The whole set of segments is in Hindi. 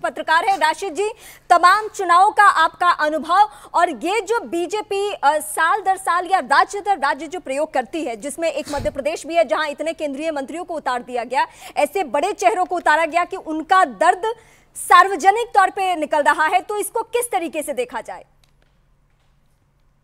पत्रकार है। राशिद जी, तमाम चुनावों का आपका अनुभव, और ये जो बीजेपी साल दर साल या राज्य दर राज्य जो प्रयोग करती है, जिसमें एक मध्य प्रदेश भी है जहां इतने केंद्रीय मंत्रियों को उतार दिया गया, ऐसे बड़े चेहरों को उतारा गया कि उनका दर्द सार्वजनिक तौर पे निकल रहा है, तो इसको किस तरीके से देखा जाए?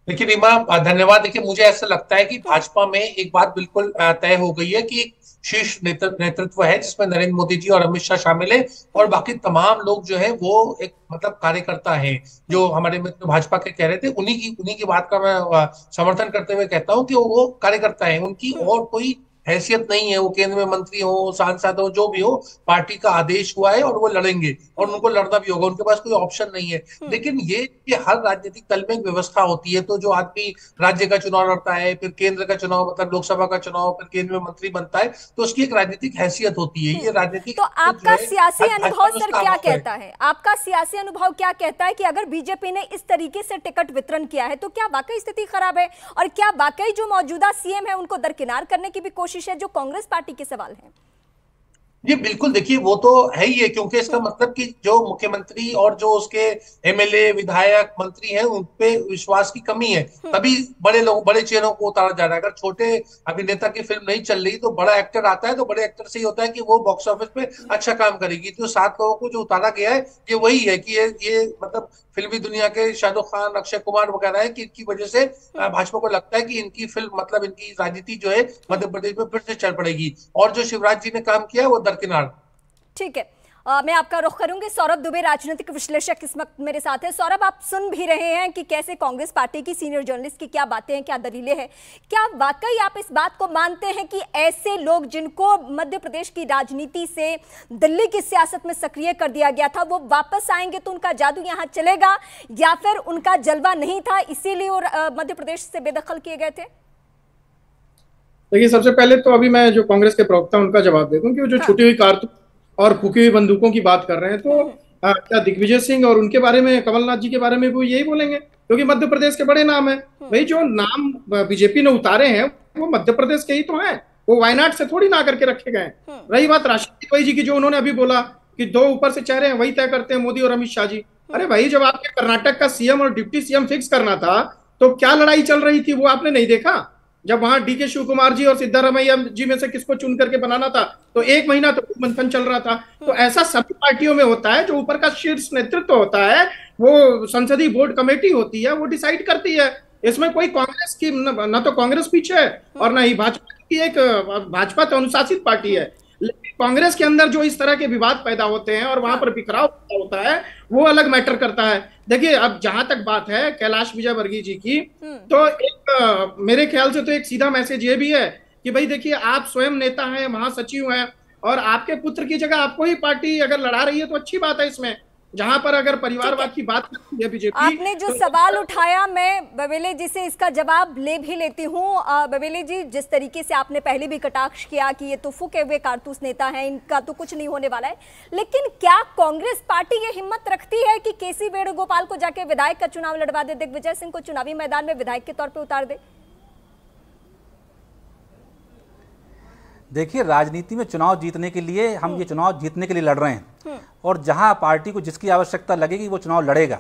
देखिए रीमा, धन्यवाद। देखिए, मुझे ऐसा लगता है कि भाजपा में एक बात बिल्कुल तय हो गई है कि शीर्ष नेतृत्व है जिसमें नरेंद्र मोदी जी और अमित शाह शामिल है, और बाकी तमाम लोग जो है वो एक मतलब कार्यकर्ता हैं। जो हमारे मित्र भाजपा के कह रहे थे, उन्हीं की बात का मैं समर्थन करते हुए कहता हूं कि वो कार्यकर्ता है, उनकी और कोई हैसियत नहीं है। वो केंद्र में मंत्री हो, सांसद हो, जो भी हो, पार्टी का आदेश हुआ है और वो लड़ेंगे, और उनको लड़ना भी होगा, उनके पास कोई ऑप्शन नहीं है। लेकिन ये हर राजनीतिक दल में एक व्यवस्था होती है। तो जो आदमी राज्य का चुनाव लड़ता है, फिर केंद्र का चुनाव, मतलब लोकसभा का चुनाव, फिर केंद्र में मंत्री बनता है, तो उसकी एक राजनीतिक हैसियत होती है। ये राजनीतिक तो आपका सियासी अनुभव सर क्या कहता है? आपका सियासी अनुभव क्या कहता है कि अगर बीजेपी ने इस तरीके से टिकट वितरण किया है तो क्या वाकई स्थिति खराब है, और क्या वाकई जो मौजूदा सीएम है उनको दरकिनार करने की भी कोशिश है, जो कांग्रेस पार्टी के सवाल है? जी बिल्कुल, देखिए वो तो है ही है, क्योंकि इसका मतलब कि जो मुख्यमंत्री और जो उसके एमएलए, विधायक, मंत्री हैं, उन पे विश्वास की कमी है। तभी बड़े चेहरों को उतारा जा रहा है। अगर छोटे अभिनेता की फिल्म नहीं चल रही तो बड़ा एक्टर आता है, तो बड़े एक्टर से ही होता है कि वो बॉक्स ऑफिस पे अच्छा काम करेगी। तो 7 लोगों को जो उतारा गया है, ये वही है कि ये मतलब फिल्मी दुनिया के शाहरुख खान, अक्षय कुमार वगैरह है, कि इनकी वजह से भाजपा को लगता है कि इनकी फिल्म, मतलब इनकी राजनीति जो है मध्य प्रदेश में फिर से चल पड़ेगी, और जो शिवराज जी ने काम किया है वो दरकिनार। ठीक है, मैं आपका रुख करूंगी। सौरभ दुबे, राजनीतिक विश्लेषक, इस वक्त मेरे साथ है। सौरभ, आप सुन भी रहे हैं कि कैसे कांग्रेस पार्टी की सीनियर जर्नलिस्ट की क्या बातें हैं, क्या दलीलें हैं। क्या वाकई आप इस बात को मानते हैं कि ऐसे लोग जिनको मध्य प्रदेश की राजनीति से दिल्ली की सियासत में सक्रिय कर दिया गया था, वो वापस आएंगे तो उनका जादू यहाँ चलेगा, या फिर उनका जलवा नहीं था इसीलिए वो मध्य प्रदेश से बेदखल किए गए थे? देखिए, सबसे पहले तो अभी मैं जो कांग्रेस के प्रवक्ता उनका जवाब दे दूं कि वो जो छूटी हुई कारतूस और फूकी हुई बंदूकों की बात कर रहे हैं, तो क्या दिग्विजय सिंह और उनके बारे में, कमलनाथ जी के बारे में वो यही बोलेंगे? क्योंकि मध्य प्रदेश के बड़े नाम है भाई। जो नाम बीजेपी ने उतारे हैं वो मध्य प्रदेश के ही तो हैं, वो वायनाड से थोड़ी ना करके रखे गए। रही बात राशिद भाई जी की, जो उन्होंने अभी बोला कि 2 ऊपर से चेहरे हैं, वही तय करते हैं मोदी और अमित शाह जी। अरे भाई, जब आपके कर्नाटक का सीएम और डिप्टी सीएम फिक्स करना था तो क्या लड़ाई चल रही थी, वो आपने नहीं देखा? जब वहां डीके शिव कुमार जी और सिद्धारमैया जी में से किसको चुन करके बनाना था, तो 1 महीना तो मंथन चल रहा था। तो ऐसा सभी पार्टियों में होता है। जो ऊपर का शीर्ष नेतृत्व होता है, वो संसदीय बोर्ड कमेटी होती है, वो डिसाइड करती है। इसमें कोई कांग्रेस की न तो कांग्रेस पीछे है और न ही भाजपा की। भाजपा तो अनुशासित पार्टी है, लेकिन कांग्रेस के अंदर जो इस तरह के विवाद पैदा होते हैं और वहां पर बिखराव होता है, वो अलग मैटर करता है। देखिए, अब जहां तक बात है कैलाश विजयवर्गीय जी की, तो एक मेरे ख्याल से तो एक सीधा मैसेज ये भी है कि भाई देखिए, आप स्वयं नेता हैं, महासचिव हैं, और आपके पुत्र की जगह आपको ही पार्टी अगर लड़ा रही है तो अच्छी बात है। इसमें जहां पर अगर परिवारवाद की बात करती है बीजेपी, आपने जो सवाल उठाया, मैं बवेले जी से इसका जवाब ले भी लेती हूँ। बवेले जी, जिस तरीके से आपने पहले भी कटाक्ष किया कि ये तो फूके हुए कारतूस नेता हैं, इनका तो कुछ नहीं होने वाला है, लेकिन क्या कांग्रेस पार्टी ये हिम्मत रखती है कि केसी वेणुगोपाल को जाके विधायक का चुनाव लड़वा दे, दिग्विजय सिंह को चुनावी मैदान में विधायक के तौर पर उतार दे? देखिए, राजनीति में चुनाव जीतने के लिए हम ये चुनाव जीतने के लिए लड़ रहे हैं, और जहां पार्टी को जिसकी आवश्यकता लगेगी वो चुनाव लड़ेगा।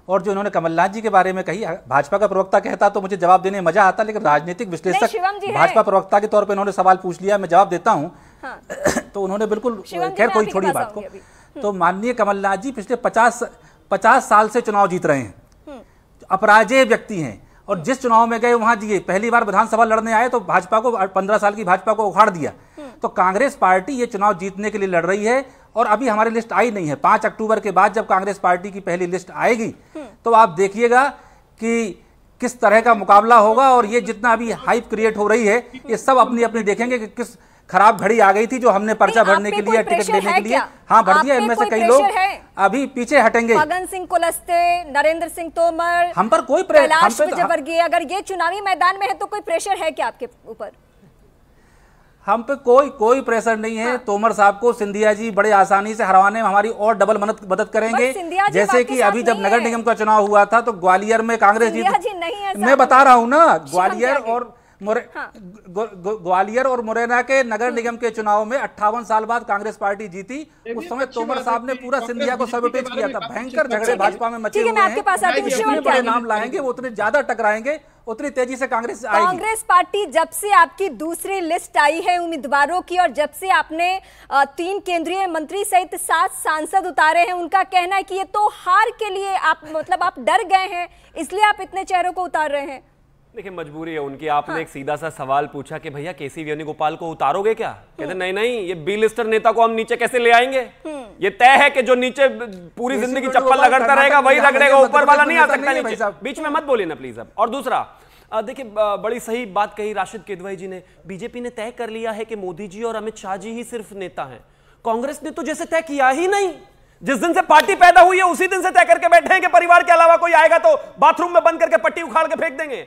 और जो इन्होंने कमलनाथ जी के बारे में कही, भाजपा का प्रवक्ता कहता तो मुझे जवाब देने में मजा आता, लेकिन राजनीतिक विश्लेषक भाजपा प्रवक्ता के तौर पर इन्होंने सवाल पूछ लिया, मैं जवाब देता हूं। तो उन्होंने बिल्कुल, खैर कोई छोड़िए बात को, तो माननीय कमलनाथ जी पिछले 50 साल से चुनाव जीत रहे हैं, अपराजेय व्यक्ति हैं, और जिस चुनाव में गए वहां दिए। पहली बार विधानसभा लड़ने आए तो भाजपा को, 15 साल की भाजपा को उखाड़ दिया। तो कांग्रेस पार्टी ये चुनाव जीतने के लिए लड़ रही है, और अभी हमारी लिस्ट आई नहीं है। 5 अक्टूबर के बाद जब कांग्रेस पार्टी की पहली लिस्ट आएगी तो आप देखिएगा कि किस तरह का मुकाबला होगा। और ये जितना अभी हाइप क्रिएट हो रही है, ये सब अपनी अपनी देखेंगे कि किस खराब घड़ी आ गई थी जो हमने पर्चा भरने के लिए, टिकट लेने के लिए। हाँ, भर दिया। इनमें से कई लोग अभी पीछे हटेंगे। मगन सिंह कुलस्ते, नरेंद्र सिंह तोमर, हम पर कोई कैलाश विजयवर्गीय, अगर ये चुनावी मैदान में है तो कोई प्रेशर है क्या आपके ऊपर? हम पे कोई प्रेशर नहीं है। तोमर साहब को सिंधिया जी बड़े आसानी से हरवाने में हमारी और डबल मदद करेंगे। जैसे कि अभी जब नगर निगम का चुनाव हुआ था तो ग्वालियर में कांग्रेस जी, मैं बता रहा हूं ना, ग्वालियर और ग्वालियर और मुरैना के नगर निगम के चुनाव में 58 साल बाद कांग्रेस पार्टी जीती। उस समय तोमर साहब ने पूरा सिंधिया को सबोटेज किया था। भयंकर झगड़े भाजपा में मचे हुए हैं। जितने बड़े नाम लाएंगे वो उतने ज्यादा टकराएंगे, उतनी तेजी से कांग्रेस आएगी। कांग्रेस पार्टी जब से आपकी दूसरी लिस्ट आई है उम्मीदवारों की, और जब से आपने 3 केंद्रीय मंत्री सहित 7 सांसद उतारे हैं, उनका कहना है कि ये तो हार के लिए आप डर गए हैं, इसलिए आप इतने चेहरों को उतार रहे हैं। देखिए, मजबूरी है उनकी। आपने एक सीधा सा सवाल पूछा कि भैया केसी वेणुगोपाल को उतारोगे क्या? कहते नहीं, ये बी लिस्टर नेता को हम नीचे कैसे ले आएंगे? ये तय है कि जो नीचे पूरी जिंदगी चप्पल रगड़ता रहेगा वही रगड़ेगा, ऊपर वाला नहीं आ सकता नीचे। बीच में मत बोलिए ना प्लीज अब। और दूसरा, देखिए, बड़ी सही बात कही राशिद किदवई जी ने। बीजेपी ने तय कर लिया है कि मोदी जी और अमित शाह जी ही सिर्फ नेता हैं। कांग्रेस ने तो जैसे तय किया ही नहीं। जिस दिन से पार्टी पैदा हुई है उसी दिन से तय करके बैठे हैं कि परिवार के अलावा कोई आएगा तो बाथरूम में बंद करके पट्टी उखाड़ के फेंक देंगे।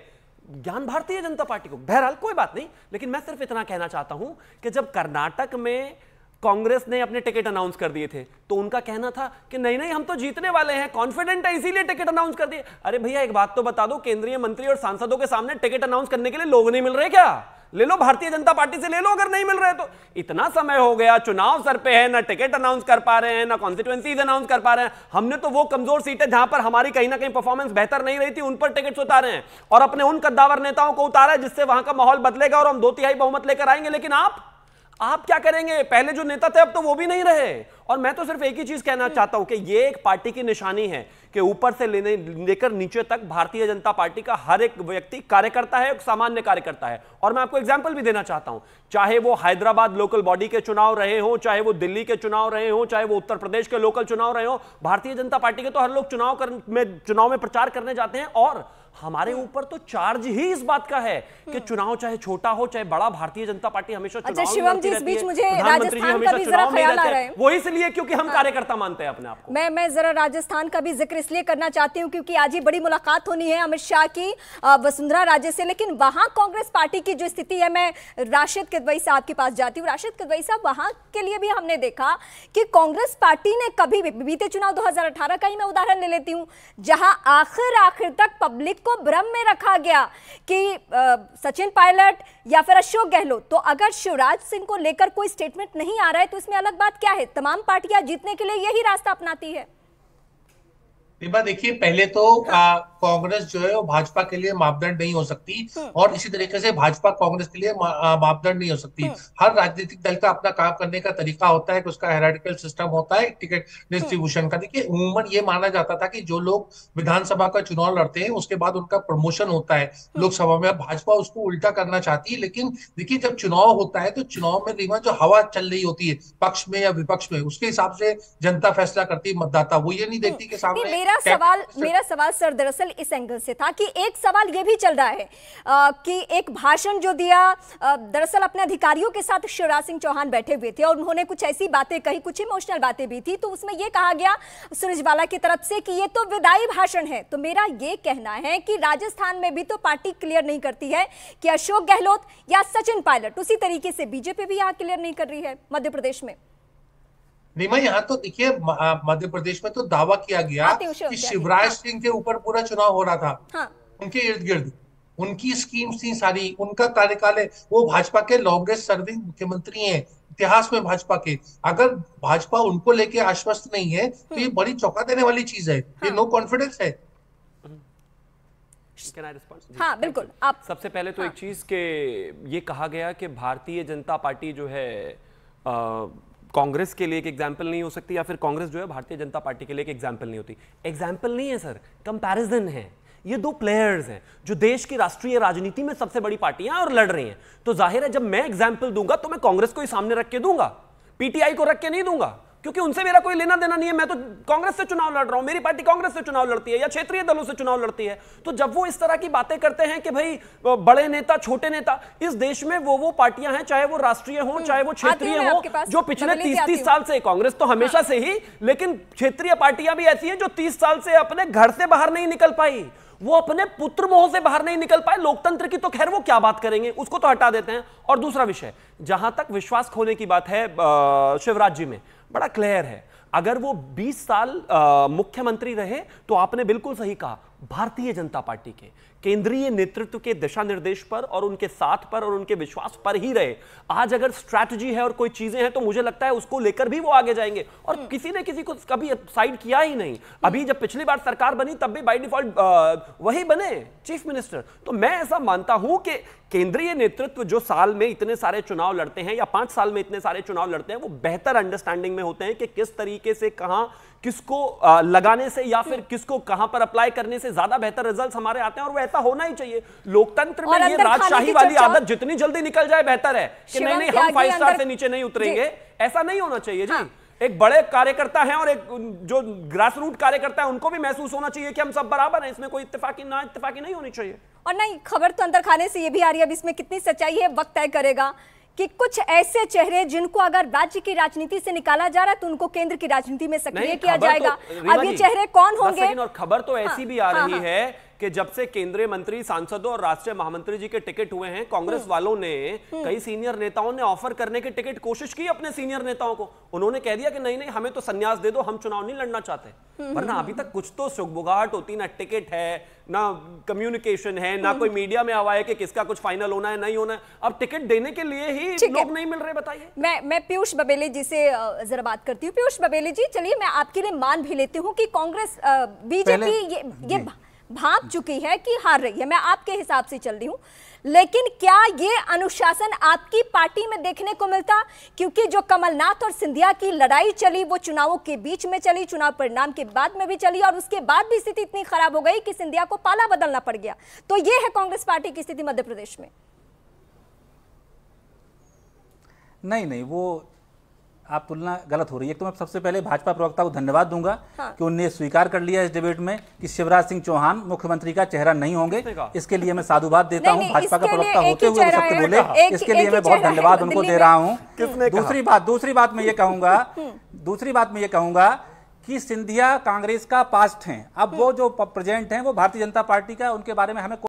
ज्ञान भारतीय जनता पार्टी को। बहरहाल कोई बात नहीं, लेकिन मैं सिर्फ इतना कहना चाहता हूं कि जब कर्नाटक में कांग्रेस ने अपने टिकट अनाउंस कर दिए थे तो उनका कहना था कि नहीं हम तो जीतने वाले हैं, कॉन्फिडेंट है, इसीलिए टिकट अनाउंस कर दिए। अरे भैया, एक बात तो बता दो, केंद्रीय मंत्री और सांसदों के सामने टिकट अनाउंस करने के लिए लोग नहीं मिल रहे क्या? ले लो, भारतीय जनता पार्टी से ले लो अगर नहीं मिल रहे तो। इतना समय हो गया, चुनाव सर पे है, ना टिकट अनाउंस कर पा रहे हैं, ना कॉन्स्टिट्यूएंसीज अनाउंस कर पा रहे हैं। हमने तो वो कमजोर सीटें जहां पर हमारी कहीं ना कहीं परफॉर्मेंस बेहतर नहीं रही थी उन पर टिकट उतारे हैं, और अपने उन कद्दावर नेताओं को उतारा है जिससे वहां का माहौल बदलेगा और हम 2/3 बहुमत लेकर आएंगे। लेकिन आप क्या करेंगे? पहले जो नेता थे अब तो वो भी नहीं रहे। और मैं तो सिर्फ एक ही चीज कहना चाहता हूं कि ये एक पार्टी की निशानी है कि ऊपर से लेकर नीचे तक भारतीय जनता पार्टी का हर एक व्यक्ति कार्यकर्ता है, एक सामान्य कार्यकर्ता है। और मैं आपको एग्जांपल भी देना चाहता हूं, चाहे वो हैदराबाद लोकल बॉडी के चुनाव रहे हो, चाहे वो दिल्ली के चुनाव रहे हो, चाहे वो उत्तर प्रदेश के लोकल चुनाव रहे हो, भारतीय जनता पार्टी के तो हर लोग चुनाव में प्रचार करने जाते हैं। और हमारे ऊपर तो चार्ज ही इस बात का है कि चुनाव चाहे छोटा हो चाहे बड़ा, भारतीय जनता पार्टी हमेशा चुनाव में शिवम जी, इस बीच मुझे राजस्थान का भी जरा ख्याल आ रहा है। वो इसलिए क्योंकि हम कार्यकर्ता मानते हैं अपने आप को। मैं जरा राजस्थान का भी जिक्र इसलिए करना चाहती हूं क्योंकि आज ही बड़ी मुलाकात होनी है अमित शाह की वसुंधरा राजे से। लेकिन वहां कांग्रेस पार्टी की जो स्थिति है, मैं राशिद किदवई साहब के पास जाती हूँ। राशिद किदवई साहब, वहां के लिए भी हमने देखा कि कांग्रेस पार्टी ने कभी भी, बीते चुनाव 2018 का ही मैं उदाहरण ले लेती हूं, जहां आखिर तक पब्लिक को भ्रम में रखा गया कि सचिन पायलट या फिर अशोक गहलोत, तो अगर शिवराज सिंह को लेकर कोई स्टेटमेंट नहीं आ रहा है तो इसमें अलग बात क्या है? तमाम पार्टियां जीतने के लिए यही रास्ता अपनाती है। देखिए, पहले तो कांग्रेस जो है वो भाजपा के लिए मापदंड नहीं हो सकती, और इसी तरीके से भाजपा कांग्रेस के लिए मापदंड नहीं हो सकती। हर राजनीतिक दल का अपना काम करने का तरीका होता है कि उसका हायरार्किकल सिस्टम होता है टिकट डिस्ट्रीब्यूशन का। देखिए, उमूमन ये माना जाता था कि जो लोग विधानसभा का चुनाव लड़ते हैं उसके बाद उनका प्रमोशन होता है लोकसभा में। भाजपा उसको उल्टा करना चाहती है। लेकिन देखिए, जब चुनाव होता है तो चुनाव में रीमा जो हवा चल रही होती है पक्ष में या विपक्ष में, उसके हिसाब से जनता फैसला करती है। मतदाता वो ये नहीं देखती कि सामने। मेरा सवाल सर दरअसल इस एंगल से था कि एक सवाल ये भी चल रहा है कि एक भाषण जो दिया, दरअसल अपने अधिकारियों के साथ शिवराज सिंह चौहान बैठे हुए थे और उन्होंने कुछ ऐसी बातें कही, कुछ इमोशनल बातें भी थी, तो उसमें यह कहा गया सुरजेवाला की तरफ से कि ये तो विदाई भाषण है। तो मेरा ये कहना है कि राजस्थान में भी तो पार्टी क्लियर नहीं करती है कि अशोक गहलोत या सचिन पायलट, उसी तरीके से बीजेपी भी यहाँ क्लियर नहीं कर रही है मध्य प्रदेश में। नीमा, यहाँ तो देखिए, मध्य प्रदेश में तो दावा किया गया कि शिवराज सिंह के ऊपर पूरा चुनाव हो रहा था। उनके इर्द गिर्द उनकी स्कीम्स थी सारी, उनका कार्यकाल है। वो भाजपा के लॉन्गेस्ट सर्विंग मुख्यमंत्री हैं इतिहास में भाजपा के। अगर भाजपा उनको लेके आश्वस्त नहीं है तो ये बड़ी चौंका देने वाली चीज है। ये नो कॉन्फिडेंस है। हाँ, बिल्कुल। आप सबसे पहले तो एक चीज के ये कहा गया कि भारतीय जनता पार्टी जो है कांग्रेस के लिए एक एग्जाम्पल नहीं हो सकती, या फिर कांग्रेस जो है भारतीय जनता पार्टी के लिए एक एग्जाम्पल नहीं होती। एग्जाम्पल नहीं है सर, कंपैरिजन है। ये दो प्लेयर्स हैं जो देश की राष्ट्रीय राजनीति में सबसे बड़ी पार्टियां और लड़ रही हैं। तो जाहिर है जब मैं एग्जाम्पल दूंगा तो मैं कांग्रेस को ही सामने रख के दूंगा, पीटीआई को रख के नहीं दूंगा, क्योंकि उनसे मेरा कोई लेना देना नहीं है। मैं तो कांग्रेस से चुनाव लड़ रहा हूं, मेरी पार्टी कांग्रेस से चुनाव लड़ती है या क्षेत्रीय दलों से चुनाव लड़ती है। तो जब वो इस तरह की बातें करते हैं कि भाई बड़े नेता छोटे नेता, इस देश में वो पार्टियां हैं, चाहे वो राष्ट्रीय हो चाहे वो क्षेत्रीय हो, जो पिछले 30 साल से, कांग्रेस तो हमेशा से ही, लेकिन क्षेत्रीय पार्टियां भी ऐसी हैं जो 30 साल से अपने घर से बाहर नहीं निकल पाई, वो अपने पुत्र मोह से बाहर नहीं निकल पाए। लोकतंत्र की तो खैर वो क्या बात करेंगे, उसको तो हटा देते हैं। और दूसरा विषय, जहां तक विश्वास खोने की बात है, शिवराज जी में बड़ा क्लियर है। अगर वो 20 साल मुख्यमंत्री रहे तो आपने बिल्कुल सही कहा, भारतीय जनता पार्टी के केंद्रीय नेतृत्व के दिशा निर्देश पर और उनके साथ पर और उनके विश्वास पर ही रहे। आज अगर स्ट्रैटेजी है और कोई चीजें हैं तो मुझे लगता है उसको लेकर भी वो आगे जाएंगे, और किसी ने किसी को कभी साइड किया ही नहीं। अभी जब पिछली बार सरकार बनी तब भी बाय डिफॉल्ट वही बने चीफ मिनिस्टर। तो मैं ऐसा मानता हूं कि केंद्रीय नेतृत्व जो साल में इतने सारे चुनाव लड़ते हैं या 5 साल में इतने सारे चुनाव लड़ते हैं, वो बेहतर अंडरस्टैंडिंग में होते हैं कि किस तरीके से कहां किसको लगाने से या फिर किसको कहां पर अप्लाई करने से ज्यादा बेहतर रिजल्ट्स हमारे आते हैं, और वो ऐसा होना ही चाहिए। लोकतंत्र में ये राजशाही वाली आदत जितनी जल्दी निकल जाए बेहतर है कि नहीं नहीं हम 5 स्टार से नीचे नहीं उतरेंगे, ऐसा नहीं होना चाहिए जी। एक बड़े कार्यकर्ता हैं और एक जो ग्रास रूट कार्यकर्ता है उनको भी महसूस होना चाहिए कि हम सब बराबर हैं, इसमें कोई इत्तेफाकी ना इत्तेफाकी नहीं होनी चाहिए। और नहीं, खबर तो अंदर खाने से ये भी आ रही है, अब इसमें कितनी सच्चाई है वक्त तय करेगा कि कुछ ऐसे चेहरे जिनको अगर राज्य की राजनीति से निकाला जा रहा है तो उनको केंद्र की राजनीति में सक्रिय किया जाएगा। अब ये चेहरे कौन होंगे? और खबर तो ऐसी भी आ रही है कि जब से केंद्रीय मंत्री, सांसदों और राष्ट्रीय महामंत्री जी के टिकट हुए हैं, कांग्रेस वालों ने कई सीनियर नेताओं ने ऑफर करने की टिकट कोशिश की अपने सीनियर नेताओं को। उन्होंने कह दिया कि नहीं नहीं हमें तो संन्यास दे दो, हम चुनाव नहीं लड़ना चाहते। वरना अभी तक कुछ तो सुगबुगाहट होती, ना टिकट है, ना कम्युनिकेशन है, ना कोई मीडिया में आवा है कि किसका कुछ फाइनल होना है नहीं होना है। अब टिकट देने के लिए ही लोग नहीं मिल रहे। बताइए। मैं पीयूष बबेले जी से जरा बात करती हूँ। पीयूष बबेले जी, चलिए मैं आपके लिए मान भी लेती हूँ कि कांग्रेस बीजेपी ये भांप चुकी है कि हार रही है, मैं आपके हिसाब से चल रही हूं, लेकिन क्या ये अनुशासन आपकी पार्टी में देखने को मिलता? क्योंकि जो कमलनाथ और सिंधिया की लड़ाई चली वो चुनावों के बीच में चली, चुनाव परिणाम के बाद में भी चली, और उसके बाद भी स्थिति इतनी खराब हो गई कि सिंधिया को पाला बदलना पड़ गया। तो ये है कांग्रेस पार्टी की स्थिति मध्य प्रदेश में। नहीं, वो आप तुलना गलत हो रही है। तो मैं सबसे पहले भाजपा प्रवक्ता को धन्यवाद दूंगा कि उन्होंने स्वीकार कर लिया इस डिबेट में कि शिवराज सिंह चौहान मुख्यमंत्री का चेहरा नहीं होंगे। इसके लिए मैं साधुवाद देता हूं, भाजपा का प्रवक्ता होते हुए वो सत्य बोले, इसके लिए मैं बहुत धन्यवाद उनको दे रहा हूं। दूसरी बात मैं ये कहूंगा कि सिंधिया कांग्रेस का पास्ट हैं, अब वो जो प्रेजेंट हैं वो भारतीय जनता पार्टी का, उनके बारे में हमें